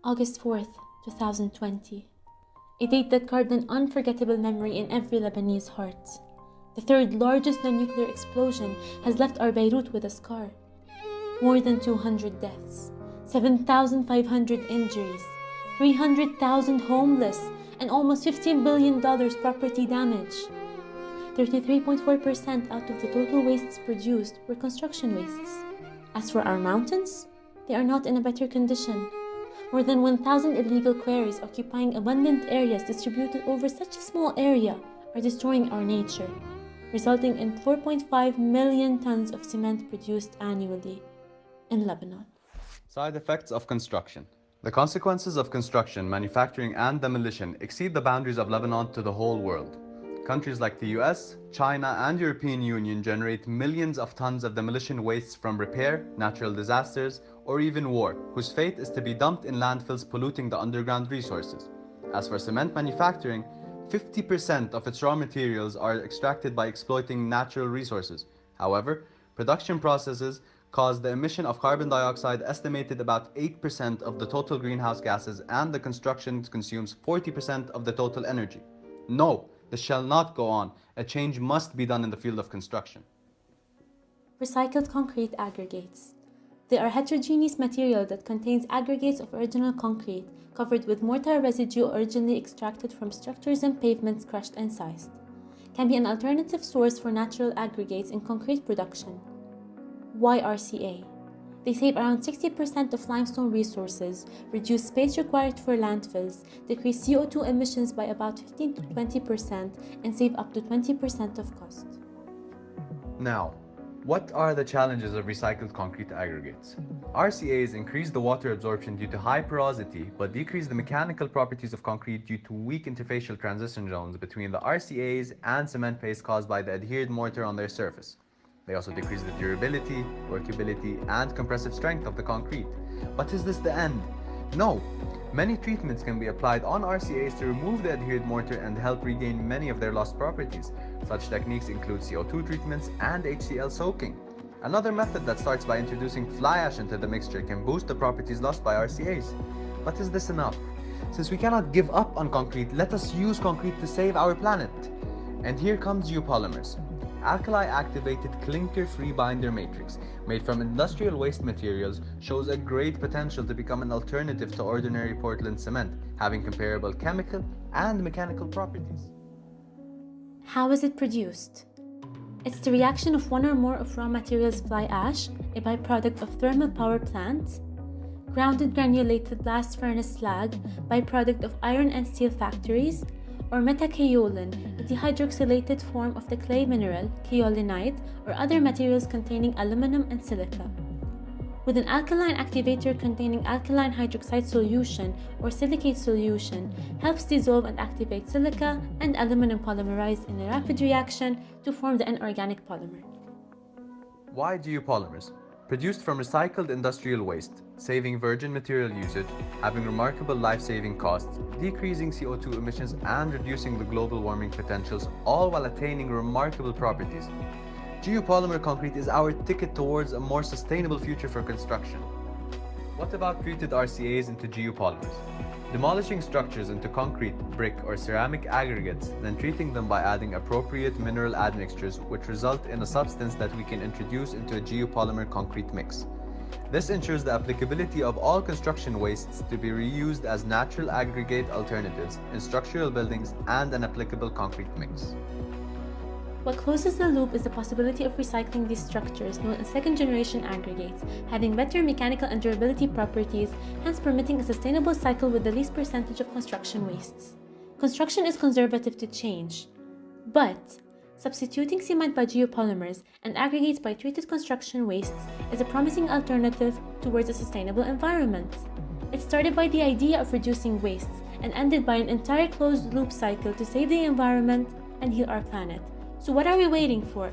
August 4th, 2020. A date that carved an unforgettable memory in every Lebanese heart. The third largest non-nuclear explosion has left our Beirut with a scar. More than 200 deaths, 7,500 injuries, 300,000 homeless, and almost $15 billion property damage. 33.4% out of the total wastes produced were construction wastes. As for our mountains, they are not in a better condition. More than 1,000 illegal quarries occupying abundant areas distributed over such a small area are destroying our nature, resulting in 4.5 million tons of cement produced annually in Lebanon. Side effects of construction. The consequences of construction, manufacturing, and demolition exceed the boundaries of Lebanon to the whole world. Countries like the US, China, and European Union generate millions of tons of demolition wastes from repair, natural disasters, or even war, whose fate is to be dumped in landfills polluting the underground resources. As for cement manufacturing, 50% of its raw materials are extracted by exploiting natural resources. However, production processes cause the emission of carbon dioxide estimated about 8% of the total greenhouse gases, and the construction consumes 40% of the total energy. No, this shall not go on. A change must be done in the field of construction. Recycled concrete aggregates. They are heterogeneous material that contains aggregates of original concrete covered with mortar residue originally extracted from structures and pavements crushed and sized. Can be an alternative source for natural aggregates in concrete production. Why RCA? They save around 60% of limestone resources, reduce space required for landfills, decrease CO2 emissions by about 15 to 20%, and save up to 20% of cost. Now, what are the challenges of recycled concrete aggregates? RCAs increase the water absorption due to high porosity, but decrease the mechanical properties of concrete due to weak interfacial transition zones between the RCAs and cement paste caused by the adhered mortar on their surface. They also decrease the durability, workability, and compressive strength of the concrete. But is this the end? No! Many treatments can be applied on RCAs to remove the adhered mortar and help regain many of their lost properties. Such techniques include CO2 treatments and HCl soaking. Another method that starts by introducing fly ash into the mixture can boost the properties lost by RCAs. But is this enough? Since we cannot give up on concrete, let us use concrete to save our planet. And here comes geopolymers. Alkali-activated clinker-free binder matrix, made from industrial waste materials, shows a great potential to become an alternative to ordinary Portland cement, having comparable chemical and mechanical properties. How is it produced? It's the reaction of one or more of raw materials fly ash, a byproduct of thermal power plants, grounded granulated blast furnace slag, byproduct of iron and steel factories, or metakaolin, a dehydroxylated form of the clay mineral, kaolinite, or other materials containing aluminum and silica. With an alkaline activator containing alkaline hydroxide solution or silicate solution, helps dissolve and activate silica and aluminum polymerized in a rapid reaction to form the inorganic polymer. Why geopolymers? Produced from recycled industrial waste, saving virgin material usage, having remarkable life-saving costs, decreasing CO2 emissions, and reducing the global warming potentials, all while attaining remarkable properties. Geopolymer concrete is our ticket towards a more sustainable future for construction. What about treated RCAs into geopolymers? Demolishing structures into concrete, brick, or ceramic aggregates, then treating them by adding appropriate mineral admixtures, which result in a substance that we can introduce into a geopolymer concrete mix. This ensures the applicability of all construction wastes to be reused as natural aggregate alternatives in structural buildings and an applicable concrete mix. What closes the loop is the possibility of recycling these structures, known as second-generation aggregates, having better mechanical and durability properties, hence permitting a sustainable cycle with the least percentage of construction wastes. Construction is conservative to change, but substituting cement by geopolymers and aggregates by treated construction wastes is a promising alternative towards a sustainable environment. It started by the idea of reducing wastes and ended by an entire closed-loop cycle to save the environment and heal our planet. So what are we waiting for?